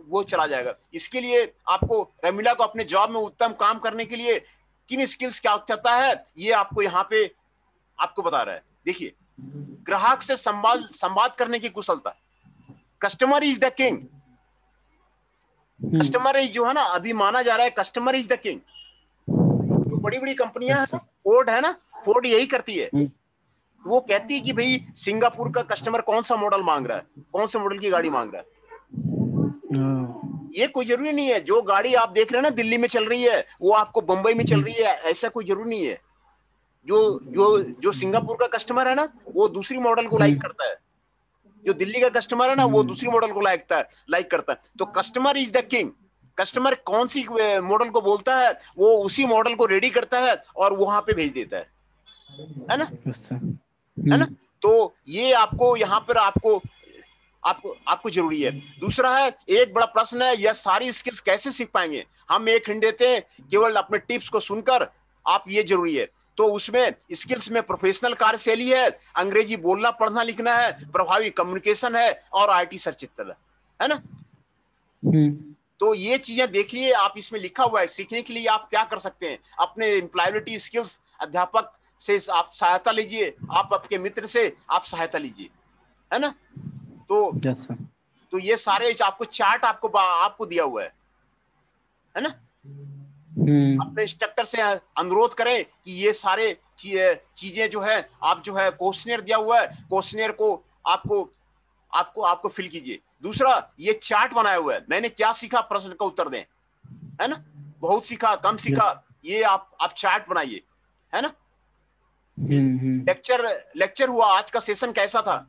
वो चला जाएगा। इसके लिए आपको रमीला को अपने जॉब में उत्तम काम करने के लिए किन स्किल्स क्या आवश्यकता है, ये आपको यहाँ पे आपको बता रहा है। देखिए, ग्राहक से संवाद करने की कुशलता, customer is the king. Customer is जो है ना, अभी माना जा रहा है कस्टमर इज द किंग। जो बड़ी बड़ी कंपनियां हैं, फोर्ड है ना, फोर्ड यही करती है। वो कहती है कि भाई सिंगापुर का कस्टमर कौन सा मॉडल मांग रहा है, कौन से मॉडल की गाड़ी मांग रहा है। ये कोई जरूरी नहीं है जो गाड़ी आप देख रहे हैं ना दिल्ली में चल रही है वो आपको बंबई में चल रही है, ऐसा कोई जरूरी नहीं है। जो जो जो सिंगापुर का कस्टमर है ना, वो दूसरी मॉडल को लाइक करता है। जो दिल्ली का कस्टमर है ना, वो दूसरी मॉडल को लाइक करता है। तो customer is the king. Customer कौन सी मॉडल को बोलता है, वो उसी मॉडल को रेडी करता है और वहां पे भेज देता है ना? है ना? तो ये आपको यहाँ पर आपको जरूरी है। दूसरा है, एक बड़ा प्रश्न है, यह सारी स्किल्स कैसे सीख पाएंगे? हम एक हिंट देते हैं, केवल अपने टिप्स को सुनकर आप, ये जरूरी है। तो उसमें स्किल्स में प्रोफेशनल कार्यशैली है, अंग्रेजी बोलना पढ़ना लिखना है, प्रभावी कम्युनिकेशन है और आईटी सचित्र है ना? तो ये चीजें देख लिए आप, इसमें लिखा हुआ है। सीखने के लिए आप क्या कर सकते हैं? अपने एम्प्लॉयबिलिटी स्किल्स, अध्यापक से आप सहायता लीजिए, आप आपके मित्र से आप सहायता लीजिए, है ना? तो ये सारे आपको चार्ट आपको दिया हुआ है ना? अपने इंस्ट्रक्टर से अनुरोध करें कि ये सारे चीजें जो है आप जो है क्वेश्चनर दिया हुआ है, क्वेश्चनर को आपको फिल कीजिए। दूसरा, ये चार्ट बनाया हुआ है, मैंने क्या सीखा प्रश्न का उत्तर दें, है ना? बहुत सीखा, कम सीखा, ये आप चार्ट बनाइए, है ना? लेक्चर हुआ, आज का सेशन कैसा था,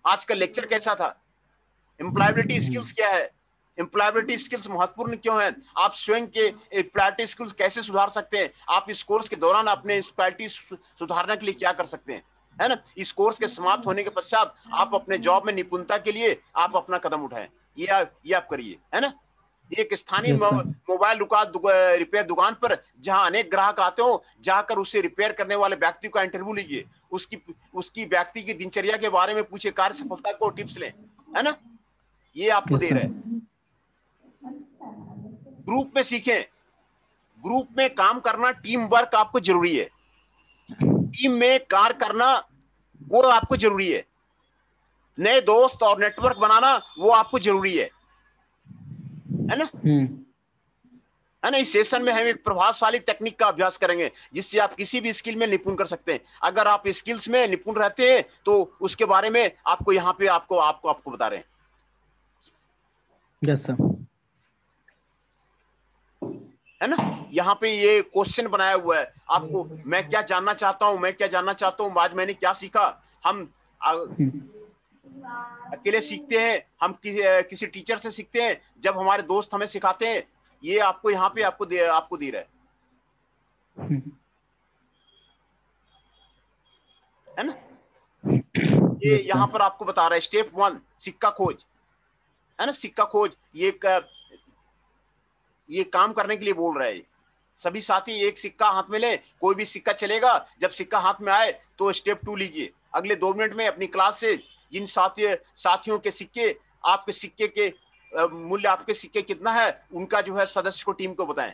आज का लेक्चर कैसा था? एम्प्लॉयबिलिटी स्किल्स क्या है? एम्प्लॉयबिलिटी स्किल्स महत्वपूर्ण क्यों है? आप स्वयं के एम्प्लॉयबिलिटी स्किल्स कैसे सुधार सकते हैं? आप इस कोर्स के दौरान अपने एम्प्लॉयबिलिटी सुधारने के लिए क्या कर सकते हैं, है ना? इस कोर्स के समाप्त होने के पश्चात आप अपने जॉब में निपुणता के लिए आप अपना कदम उठाएं, ये आप करिए, है ना? एक स्थानीय मोबाइल रिपेयर दुकान पर जहां अनेक ग्राहक आते हो, जाकर उसे रिपेयर करने वाले व्यक्ति का इंटरव्यू लीजिए, उसकी व्यक्ति की दिनचर्या के बारे में पूछे, कार्य सफलता को टिप्स लें, है ना? ये आपको दे रहे हैं। ग्रुप में सीखें, ग्रुप में काम करना, टीम वर्क आपको जरूरी है। टीम में कार्य करना वो आपको जरूरी है। नए दोस्त और नेटवर्क बनाना वो आपको जरूरी है ना? है ना। इस सेशन में हम एक प्रभावशाली टेक्निक का अभ्यास करेंगे जिससे आप किसी भी स्किल में निपुण कर सकते हैं। अगर आप स्किल्स में निपुण रहते हैं तो उसके बारे में आपको यहाँ पे आपको बता रहे हैं। Yes sir. है ना। यहाँ पे ये क्वेश्चन बनाया हुआ है आपको, मैं क्या जानना चाहता हूँ, मैं क्या जानना चाहता हूँ, आज मैंने क्या सीखा। हम अकेले सीखते हैं, हम किसी टीचर से सीखते हैं, जब हमारे दोस्त हमें सिखाते हैं। ये आपको यहाँ पे आपको दे रहा है ना। ये यहाँ पर आपको बता रहा है स्टेप 1 सिक्का खोज, है ना। सिक्का खोज ये काम करने के लिए बोल रहा है। सभी साथी एक सिक्का हाथ में ले, कोई भी सिक्का चलेगा। जब सिक्का हाथ में आए तो स्टेप 2 लीजिए। अगले 2 मिनट में अपनी क्लास से जिन साथियों के सिक्के, आपके सिक्के के मूल्य, आपके सिक्के कितना है, उनका जो है सदस्य को, टीम को बताएं।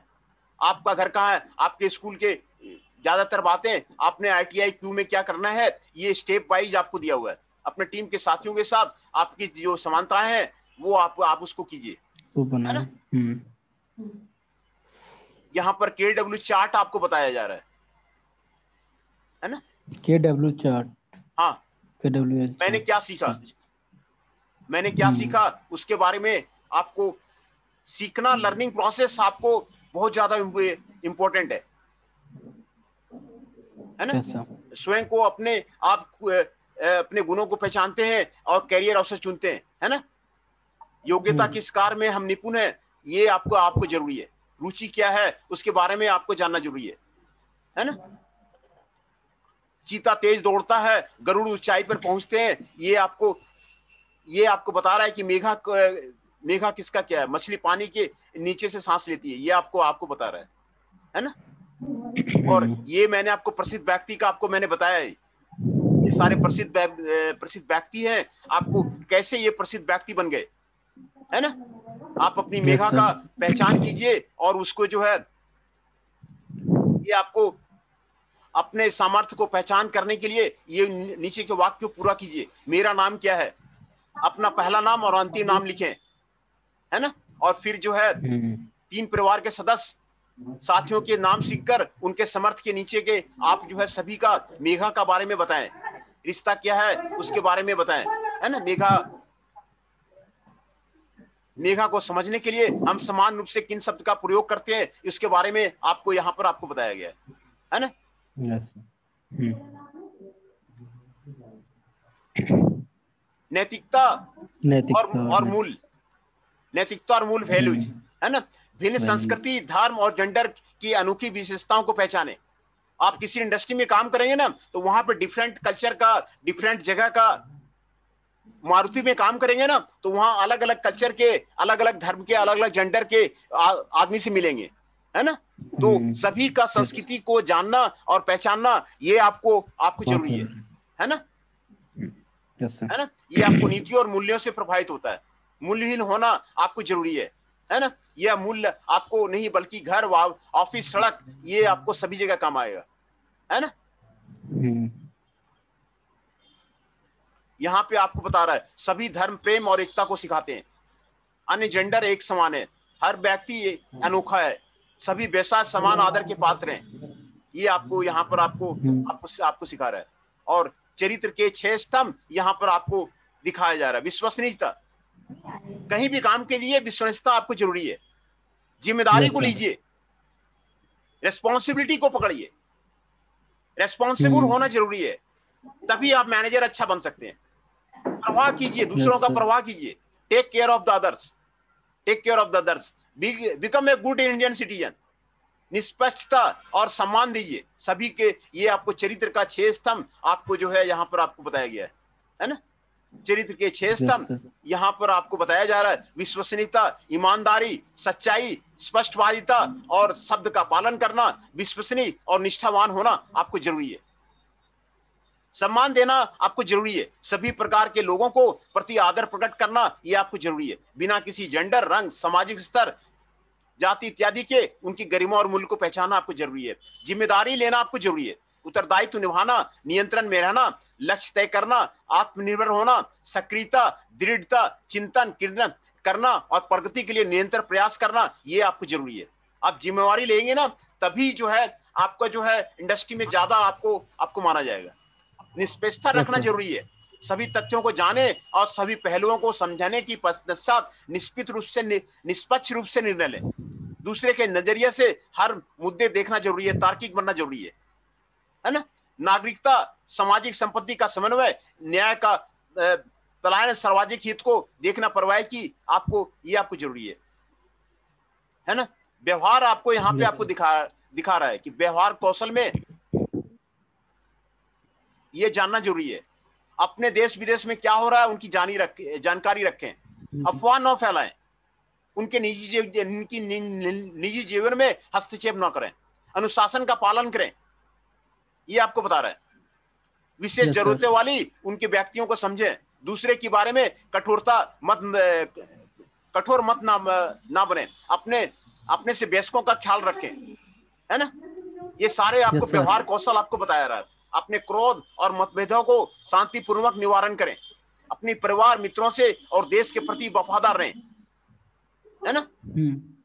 आपका घर कहाँ है, आपके स्कूल के ज्यादातर बातें, आपने ITI क्यू में क्या करना है, ये स्टेप वाइज आपको दिया हुआ है। अपने टीम के साथियों के साथ आपकी जो समानताएं हैं वो आप उसको कीजिए, है ना। यहाँ पर KW चार्ट आपको बताया जा रहा है ना। KW चार्ट, हाँ। KW मैंने क्या सीखा, उसके बारे में आपको सीखना, लर्निंग प्रोसेस आपको बहुत ज्यादा इंपॉर्टेंट है ना। स्वयं को अपने गुणों को पहचानते हैं और कैरियर अवसर चुनते हैं, है ना। योग्यता किस कार्य में हम निपुण हैं, ये आपको जरूरी है। रुचि क्या है उसके बारे में आपको जानना जरूरी है ना। चीता तेज दौड़ता है, गरुड़ ऊंचाई पर पहुंचते हैं। ये आपको बता रहा है कि मेघा किसका क्या है, मछली पानी के नीचे से सांस लेती है। ये आपको बता रहा है ना। और ये मैंने आपको प्रसिद्ध व्यक्ति का आपको मैंने बताया है। ये सारे प्रसिद्ध व्यक्ति हैं। आपको कैसे ये प्रसिद्ध व्यक्ति बन गए, है ना। आप अपनी मेघा का पहचान कीजिए और उसको जो है, ये आपको अपने सामर्थ्य को पहचान करने के लिए ये नीचे के वाक्य को पूरा कीजिए। मेरा नाम क्या है, अपना पहला नाम और अंतिम नाम लिखें, है ना। और फिर जो है 3 परिवार के सदस्य साथियों के नाम सीखकर उनके समर्थ के नीचे के आप जो है सभी का मेघा का बारे में बताएं। रिश्ता क्या है उसके बारे में बताएं, है ना। मेघा को समझने के लिए हम समान रूप से किन शब्द का प्रयोग करते हैं, इसके बारे में आपको यहाँ पर आपको बताया गया है ना। नैतिकता और मूल, नैतिकता और मूल वैल्यूज, है ना। भिन्न संस्कृति, धर्म और जेंडर की अनोखी विशेषताओं को पहचाने। आप किसी इंडस्ट्री में काम करेंगे ना तो वहां पे डिफरेंट कल्चर का, डिफरेंट जगह का, मारुति में काम करेंगे ना तो वहां अलग अलग कल्चर के, अलग अलग धर्म के, अलग अलग जेंडर के आदमी से मिलेंगे, है ना। तो सभी का संस्कृति को जानना और पहचानना ये आपको जरूरी है ना। है ना। ये आपको नीति और मूल्यों से प्रभावित होता है। मूल्यहीन होना आपको जरूरी है ना। यह मूल्य आपको नहीं बल्कि घर, ऑफिस, सड़क, ये आपको सभी जगह काम आएगा, है ना। यहाँ पे आपको बता रहा है सभी धर्म प्रेम और एकता को सिखाते हैं। अन्य जेंडर एक समान है, हर व्यक्ति अनोखा है, सभी वैसा समान आदर के पात्र हैं। ये आपको यहाँ पर आपको सिखा रहा है। और चरित्र के 6 स्तंभ यहाँ पर आपको दिखाया जा रहा है। विश्वसनीयता, कहीं भी काम के लिए विश्वसनीयता आपको जरूरी है। जिम्मेदारी को लीजिए, रेस्पॉन्सिबिलिटी को पकड़िए, रेस्पॉन्सिबल होना जरूरी है, तभी आप मैनेजर अच्छा बन सकते हैं। परवाह कीजिए, दूसरों का परवाह कीजिए। Take care of the others, take care of the others, become a good Indian citizen. निष्पक्षता और सम्मान दीजिए सभी के। ये आपको चरित्र का 6 स्तंभ आपको जो है यहाँ पर आपको बताया गया है ना। चरित्र के 6 स्तंभ यहाँ पर आपको बताया जा रहा है। विश्वसनीयता, ईमानदारी, सच्चाई, स्पष्टवादिता और शब्द का पालन करना, विश्वसनीय और निष्ठावान होना आपको जरूरी है। सम्मान देना आपको जरूरी है। सभी प्रकार के लोगों को प्रति आदर प्रकट करना ये आपको जरूरी है, बिना किसी जेंडर, रंग, सामाजिक स्तर, जाति इत्यादि के उनकी गरिमा और मूल्य को पहचानना आपको जरूरी है। जिम्मेदारी लेना आपको जरूरी है। उत्तरदायित्व निभाना, नियंत्रण में रहना, लक्ष्य तय करना, आत्मनिर्भर होना, सक्रियता, दृढ़ता, चिंतन करना और प्रगति के लिए निरंतर प्रयास करना ये आपको जरूरी है। आप जिम्मेवारी लेंगे ना, तभी जो है आपका जो है इंडस्ट्री में ज्यादा आपको माना जाएगा। निष्पक्षता रखना जरूरी है, सभी तथ्यों को जाने और सभी पहलुओं को समझने की पश्चात निष्पक्ष रूप से निर्णय लें। दूसरे के नजरिए से हर मुद्दे देखना जरूरी है, तार्किक बनना जरूरी है ना। नागरिकता, सामाजिक संपत्ति का समन्वय, न्याय का पलायन, सार्वजनिक हित को देखना परवाह की आपको जरूरी है ना। व्यवहार आपको यहाँ पे आपको दिखा रहा है कि व्यवहार कौशल में ये जानना जरूरी है। अपने देश विदेश में क्या हो रहा है उनकी जानकारी रखें, अफवाह न फैलाएं, उनके निजी जीवन में हस्तक्षेप न करें, अनुशासन का पालन करें, ये आपको बता रहा है। विशेष जरूरतें वाली उनके व्यक्तियों को समझें, दूसरे के बारे में कठोर मत ना बने, अपने से वयस्कों का ख्याल रखें, है ना। ये सारे आपको व्यवहार कौशल आपको बताया रहा है। अपने क्रोध और मतभेदों को शांतिपूर्वक निवारण करें, अपने परिवार, मित्रों से और देश के प्रति वफादार रहें, है ना।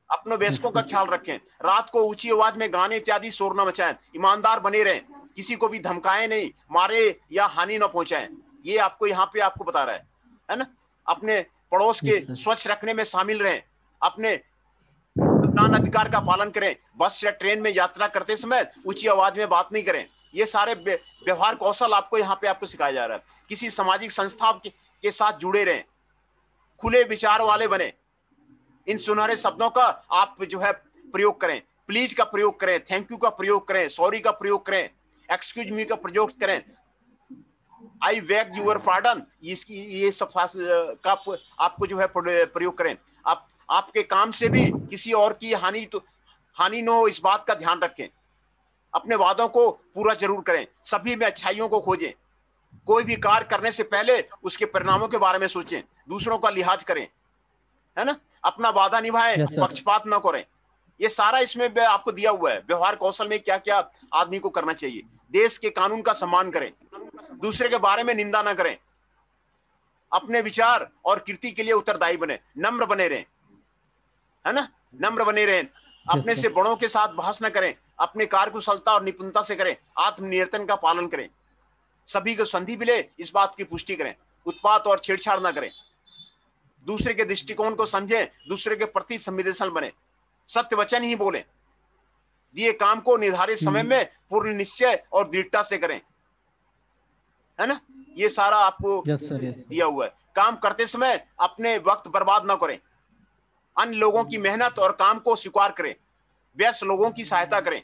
अपने वयस्कों का ख्याल रखें, रात को ऊंची आवाज में गाने इत्यादि शोर न मचाएं, ईमानदार बने रहें, किसी को भी धमकाएं नहीं, मारे या हानि न पहुंचाएं। ये आपको यहाँ पे आपको बता रहा है ना। अपने पड़ोस के स्वच्छ रखने में शामिल रहें, अपने अधिकार का पालन करें, बस या ट्रेन में यात्रा करते समय ऊंची आवाज में बात नहीं करें। ये सारे व्यवहार कौशल आपको यहाँ पे आपको सिखाया जा रहा है। किसी सामाजिक संस्था के साथ जुड़े रहें, खुले विचार वाले बने, इन सुनहरे शब्दों का आप जो है प्रयोग करें, प्लीज का प्रयोग करें, थैंक यू का प्रयोग करें, सॉरी का प्रयोग करें, एक्सक्यूज मी का प्रयोग करें, आई बेग योर पार्डन, ये सब का आपको जो है प्रयोग करें। आपके काम से भी किसी और की हानि न हो, इस बात का ध्यान रखें। अपने वादों को पूरा जरूर करें, सभी में अच्छाइयों को खोजें, कोई भी कार्य करने से पहले उसके परिणामों के बारे में सोचें, दूसरों का लिहाज करें, है ना। अपना वादा निभाएं, पक्षपात न करें। ये सारा इसमें आपको दिया हुआ है व्यवहार कौशल में क्या क्या आदमी को करना चाहिए। देश के कानून का सम्मान करें, दूसरे के बारे में निंदा न करें, अपने विचार और कृति के लिए उत्तरदायी बने, नम्र बने रहें, है ना, नम्र बने रहें। अपने से बड़ों के साथ बहस न करें, अपने कार्यकुशलता और निपुणता से करें, आत्मनियंत्रण का पालन करें, सभी को संधि मिले इस बात की पुष्टि करें, उत्पात और छेड़छाड़ न करें, दूसरे के दृष्टिकोण को समझें, दूसरे के प्रति संवेदनशील बने, सत्य वचन ही बोलें, दिए काम को निर्धारित समय में पूर्ण निश्चय और दृढ़ता से करें, है ना। ये सारा आपको दिया हुआ है। काम करते समय अपने वक्त बर्बाद ना करें, अन्य लोगों की मेहनत और काम को स्वीकार करें, व्यस्त लोगों की सहायता करें,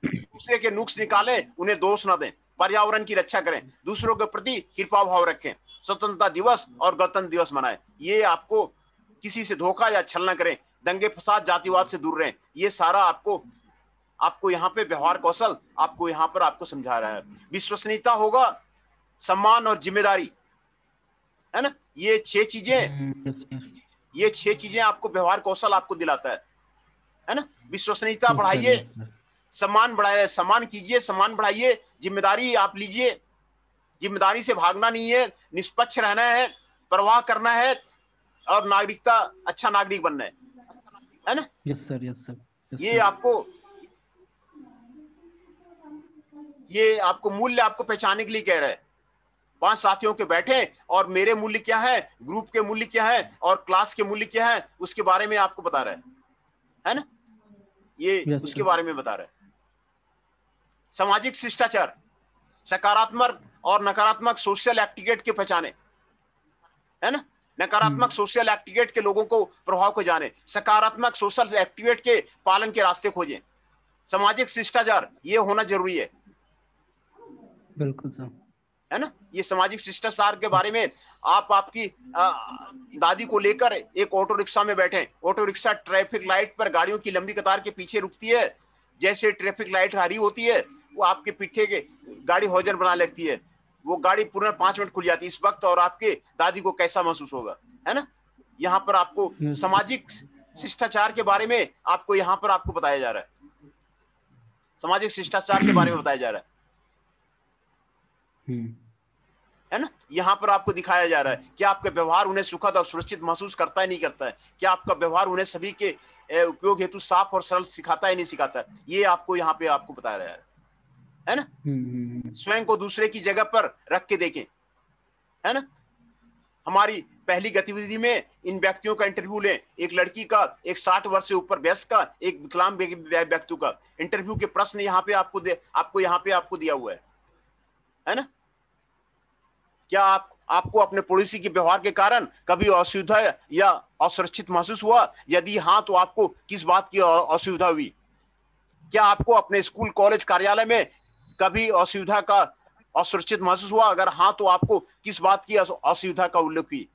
दूसरे के नुक्स निकालें, उन्हें दोष ना दें, पर्यावरण की रक्षा करें, दूसरों के प्रति कृपा भाव रखें, स्वतंत्रता दिवस और गणतंत्र दिवस मनाएं। ये आपको किसी से धोखा या छल ना करें, दंगे फसाद जातिवाद से दूर रहें। ये सारा आपको यहाँ पे व्यवहार कौशल आपको यहाँ पर आपको समझा रहा है। विश्वसनीयता होगा, सम्मान और जिम्मेदारी, है ना। ये छह चीजें आपको व्यवहार कौशल आपको दिलाता है ना। विश्वसनीयता बढ़ाइए, सम्मान कीजिए, सम्मान बढ़ाइए, जिम्मेदारी आप लीजिए, जिम्मेदारी से भागना नहीं है, निष्पक्ष रहना है, परवाह करना है और नागरिकता अच्छा नागरिक बनना है ना। Yes sir. ये आपको मूल्य आपको पहचानने के लिए कह रहा है। 5 साथियों के बैठे और मेरे मूल्य क्या है, ग्रुप के मूल्य क्या है और क्लास के मूल्य क्या है, उसके बारे में आपको बता रहा है ना। ये उसके बारे में बता रहा है। सामाजिक शिष्टाचार, सकारात्मक और नकारात्मक सोशल एक्टिविटी के पहचाने, है ना। नकारात्मक सोशल एक्टिविटी के लोगों को प्रभाव को जाने, सकारात्मक सोशल एक्टिविटी के पालन के रास्ते खोजें। सामाजिक शिष्टाचार ये होना जरूरी है, बिल्कुल सर, है ना। ये सामाजिक शिष्टाचार के बारे में आपकी दादी को लेकर एक ऑटो रिक्शा में बैठे, ऑटो रिक्शा ट्रैफिक लाइट पर गाड़ियों की लंबी कतार के पीछे रुकती है, जैसे ट्रैफिक लाइट हरी होती है वो आपके पीछे के गाड़ी हौजन बना लेती है, वो गाड़ी पूरा 5 मिनट खुल जाती है इस वक्त, और आपके दादी को कैसा महसूस होगा, है ना। यहाँ पर आपको सामाजिक शिष्टाचार के बारे में आपको यहाँ पर आपको बताया जा रहा है, सामाजिक शिष्टाचार के बारे में बताया जा रहा है ना। यहाँ पर आपको दिखाया जा रहा है कि आपका व्यवहार उन्हें सुखद और सुरक्षित महसूस करता है नहीं करता है, क्या आपका व्यवहार उन्हें सभी के उपयोग हेतु साफ और सरल सिखाता है नहीं सिखाता, ये आपको यहाँ पे आपको बता रहा है ना। स्वयं को दूसरे की जगह पर रख के देखें, है ना। हमारी पहली गतिविधि में इन व्यक्तियों का इंटरव्यू लें, एक लड़की का, एक 60 वर्ष से ऊपर वयस्क का, एक विकलांग व्यक्ति का। इंटरव्यू के प्रश्न यहाँ पे आपको यहाँ पे आपको दिया हुआ है ना। क्या आपको अपने पड़ोसी के व्यवहार के कारण कभी असुविधा या असुरक्षित महसूस हुआ? यदि हाँ, तो आपको किस बात की असुविधा हुई? क्या आपको अपने स्कूल, कॉलेज, कार्यालय में कभी असुविधा का, असुरक्षित महसूस हुआ? अगर हाँ, तो आपको किस बात की असुविधा का उल्लेख हुई?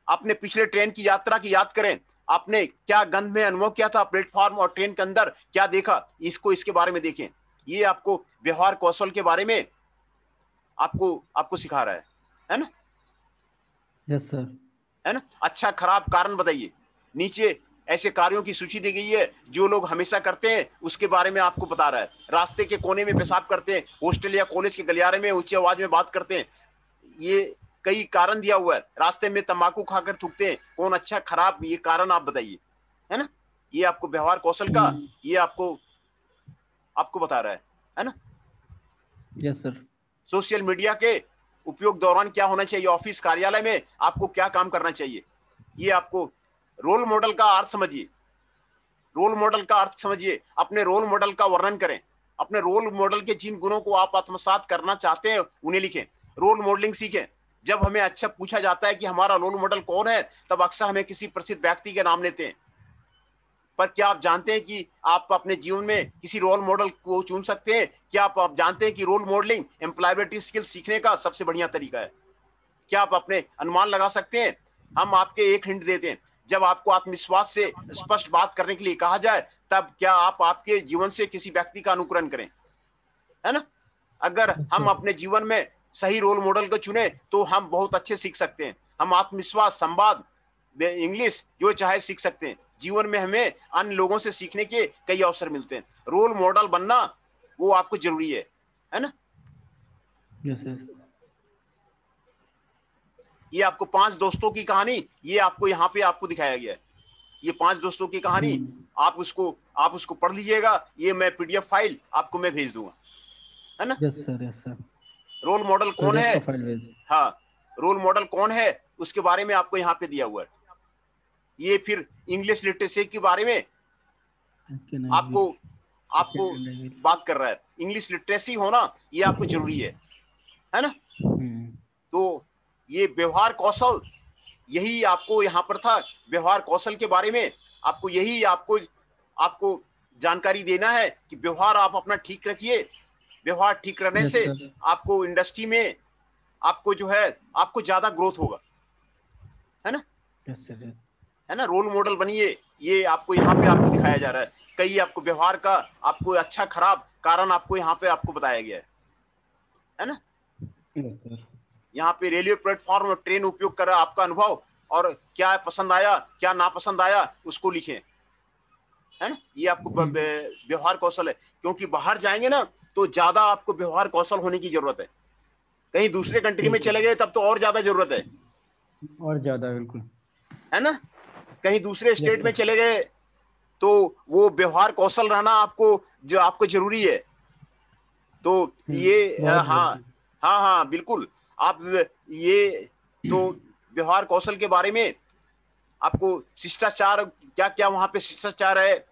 अपने पिछले ट्रेन की यात्रा की याद करें, आपने क्या गंध में अनुभव किया था? प्लेटफॉर्म और ट्रेन के अंदर क्या देखा? इसके बारे में देखें। ये आपको व्यवहार कौशल के बारे में आपको सिखा रहा है ना। Yes sir. है ना। अच्छा खराब कारण बताइए। नीचे ऐसे कार्यों की सूची दी गई है जो लोग हमेशा करते हैं, उसके बारे में आपको बता रहा है। रास्ते के कोने में पेशाब करते हैं, हॉस्टल या कॉलेज के गलियारे में ऊंची आवाज में बात करते हैं, ये कई कारण दिया हुआ है। रास्ते में तंबाकू खाकर थूकते हैं, कौन अच्छा खराब, ये कारण आप बताइए, है ना। ये आपको व्यवहार कौशल का ये आपको बता रहा है ना। Yes sir. सोशल मीडिया के उपयोग दौरान क्या होना चाहिए? ऑफिस, कार्यालय में आपको क्या काम करना चाहिए? ये आपको रोल मॉडल का अर्थ समझिए। रोल मॉडल का अर्थ समझिए, अपने रोल मॉडल का वर्णन करें। अपने रोल मॉडल के जिन गुणों को आप आत्मसात करना चाहते हैं उन्हें लिखें। रोल मॉडलिंग सीखें। जब हमें अच्छा पूछा जाता है कि हमारा रोल मॉडल कौन है, तब अक्सर हमें किसी प्रसिद्ध व्यक्ति के नाम लेते हैं। पर क्या आप जानते हैं कि आप अपने जीवन में किसी रोल मॉडल को चुन सकते हैं? क्या आप जानते हैं कि रोल मॉडलिंग एम्प्लॉयबिलिटी स्किल सीखने का सबसे बढ़िया तरीका है? क्या आप अपने अनुमान लगा सकते हैं? हम आपके एक हिंट देते हैं। जब आपको आत्मविश्वास से स्पष्ट बात करने के लिए कहा जाए, तब क्या आप आपके जीवन से किसी व्यक्ति का अनुकरण करें, है ना। अगर हम अपने जीवन में सही रोल मॉडल को चुने तो हम बहुत अच्छे सीख सकते हैं। हम आत्मविश्वास, संवाद, इंग्लिश जो चाहे सीख सकते हैं। जीवन में हमें अन्य लोगों से सीखने के कई अवसर मिलते हैं। रोल मॉडल बनना वो आपको जरूरी है ना। Yes yes. ये आपको 5 दोस्तों की कहानी, ये आपको यहाँ पे आपको दिखाया गया है। ये 5 दोस्तों की कहानी आप उसको पढ़ लीजिएगा। ये मैं पीडीएफ फाइल आपको मैं भेज दूंगा, है ना। Yes sir yes sir. Role model कौन है, हाँ, रोल मॉडल कौन है उसके बारे में आपको यहाँ पे दिया हुआ है। ये फिर इंग्लिश लिटरेसी के बारे में आपको बात कर रहा है। इंग्लिश लिटरेसी होना ये आपको जरूरी है ना। तो ये व्यवहार कौशल, यही आपको यहाँ पर था। व्यवहार कौशल के बारे में आपको यही आपको जानकारी देना है कि व्यवहार आप अपना ठीक रखिए। व्यवहार ठीक रहने से आपको इंडस्ट्री में आपको जो है आपको ज्यादा ग्रोथ होगा, है ना। है ना। रोल मॉडल बनिए, ये आपको यहाँ पे आपको दिखाया जा रहा है। कई आपको व्यवहार का आपको अच्छा खराब कारण आपको यहाँ पे आपको बताया गया है ना। यहाँ पे रेलवे प्लेटफॉर्म और ट्रेन उपयोग कर आपका अनुभव और क्या पसंद आया क्या नापसंद आया उसको लिखें, है ना। ये आपको व्यवहार कौशल है। क्योंकि बाहर जाएंगे ना तो ज्यादा आपको व्यवहार कौशल होने की जरूरत है। कहीं दूसरे कंट्री में चले गए तब तो और ज्यादा जरूरत है, और ज्यादा, बिल्कुल, है ना। कहीं दूसरे स्टेट में चले गए तो वो व्यवहार कौशल रहना आपको जरूरी है। तो ये हाँ बिल्कुल। आप ये तो व्यवहार कौशल के बारे में आपको शिष्टाचार क्या क्या वहां पे शिष्टाचार है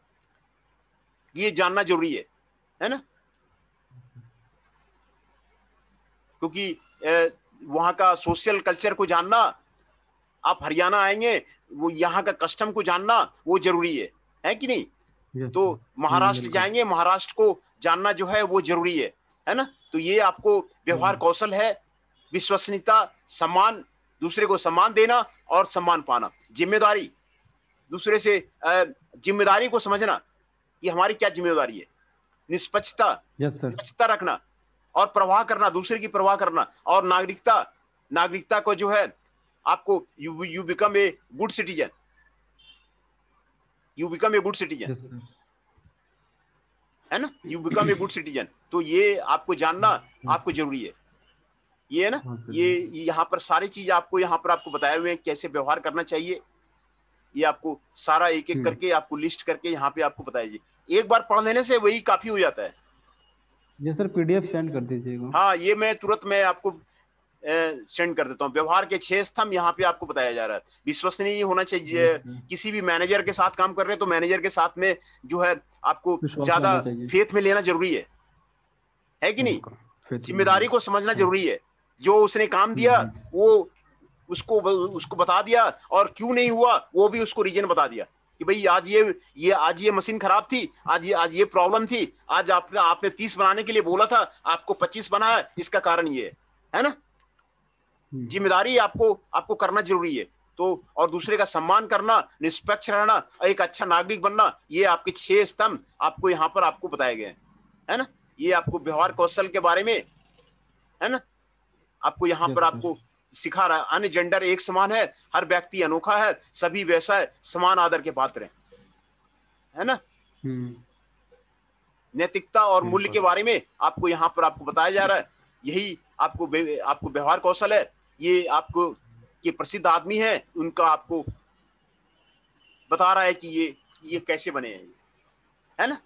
ये जानना जरूरी है ना। क्योंकि वहां का सोशल कल्चर को जानना, आप हरियाणा आएंगे वो यहाँ का कस्टम को जानना वो जरूरी है कि नहीं। तो महाराष्ट्र जाएंगे, महाराष्ट्र को जानना जो है वो जरूरी है ना। तो ये आपको व्यवहार कौशल है। विश्वसनीयता, सम्मान, दूसरे को सम्मान देना और सम्मान पाना, जिम्मेदारी, दूसरे से जिम्मेदारी को समझना कि हमारी क्या जिम्मेदारी है, निष्पक्षता, निष्पक्षता रखना और प्रवाह करना, दूसरे की प्रवाह करना। और नागरिकता को जो है आपको you become a good citizen, you become a good citizen, है ना। You become a good citizen. तो ये आपको जानना आपको जरूरी है, ये है ना। ये यहाँ पर सारी चीज आपको यहाँ पर आपको बताए हुए हैं कैसे व्यवहार करना चाहिए। ये आपको सारा एक एक करके आपको लिस्ट करके यहाँ पे आपको बताया जी। एक बार पढ़ लेने से वही काफी हो जाता है। ये सर पीडीएफ सेंड कर दीजिएगा। हाँ, ये मैं तुरंत मैं आपको सेंड कर देता हूँ। व्यवहार के 6 स्तंभ यहाँ पे आपको बताया जा रहा है। विश्वसनीय होना चाहिए। किसी भी मैनेजर के साथ काम कर रहे हैं तो मैनेजर के साथ में जो है आपको ज्यादा फेथ में लेना जरूरी है कि नहीं? जिम्मेदारी को समझना जरूरी है। जो उसने काम दिया वो उसको बता दिया, और क्यों नहीं हुआ वो भी उसको रीजन बता दिया कि भाई आज ये मशीन खराब थी, आज ये प्रॉब्लम थी, आज आपने 30 बनाने के लिए बोला था, आपको 25 बना है, इसका कारण ये है ना। जिम्मेदारी आपको करना जरूरी है। तो और दूसरे का सम्मान करना, निष्पक्ष रहना, एक अच्छा नागरिक बनना, ये आपके 6 स्तंभ आपको यहाँ पर आपको बताए गए हैं, है ना। ये आपको व्यवहार कौशल के बारे में है ना, आपको यहाँ पर आपको सिखा रहा है। अन्य जेंडर एक समान है, हर व्यक्ति अनोखा है, सभी व्यवसाय समान आदर के पात्र हैं, है ना। नैतिकता और मूल्य के बारे में आपको यहाँ पर आपको बताया जा रहा है। यही आपको व्यवहार कौशल है। ये आपको ये प्रसिद्ध आदमी है, उनका आपको बता रहा है कि ये कैसे बने हैं, है ना।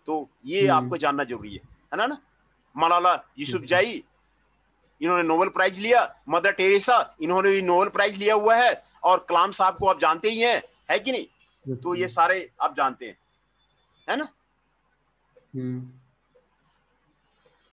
तो ये आपको जानना जरूरी है ना। मलाला यूसुफजई, इन्होंने नोबेल प्राइज लिया। मदर टेरेसा, इन्होंने भी नोबेल प्राइज लिया हुआ है। और कलाम साहब को आप जानते ही हैं, है कि नहीं? तो ये सारे आप जानते हैं, है ना।